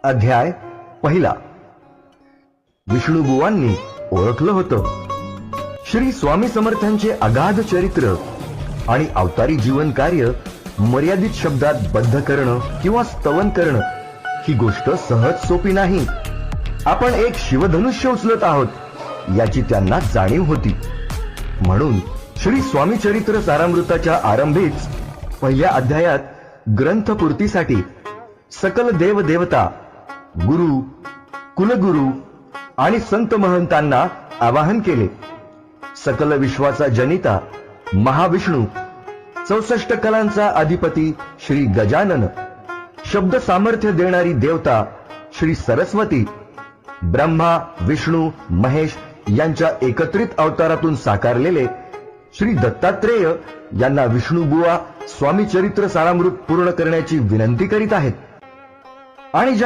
अध्याय पहिला. विष्णुबुवांनी ओळखलं होतं श्री स्वामी समर्थांचे अगाध चरित्र आणि अवतारी जीवन कार्य मर्यादित शब्दात बद्ध करणं किंवा स्तवन करणं ही गोष्ट सहज सोपी नाही. आपण एक शिवधनुष्य उचलत आहोत याची त्यांना जाणीव होती. म्हणून श्री स्वामी चरित्र सारामृताच्या आरंभीच पहिल्या अध्यायात ग्रंथपूर्तीसाठी सकल देवदेवता, गुरु, कुलगुरु आणि संत महंतांना आवाहन केले. सकल विश्वाचा जनिता महाविष्णू, 64 कलांचा अधिपती श्री गजानन, शब्द सामर्थ्य देणारी देवता श्री सरस्वती, ब्रह्मा, विष्णू, महेश यांच्या एकत्रित अवतारातून साकारलेले श्री दत्तात्रेय यांना विष्णुबुवा स्वामी चरित्र सारामृत पूर्ण करण्याची विनंती करीत आहेत. आणि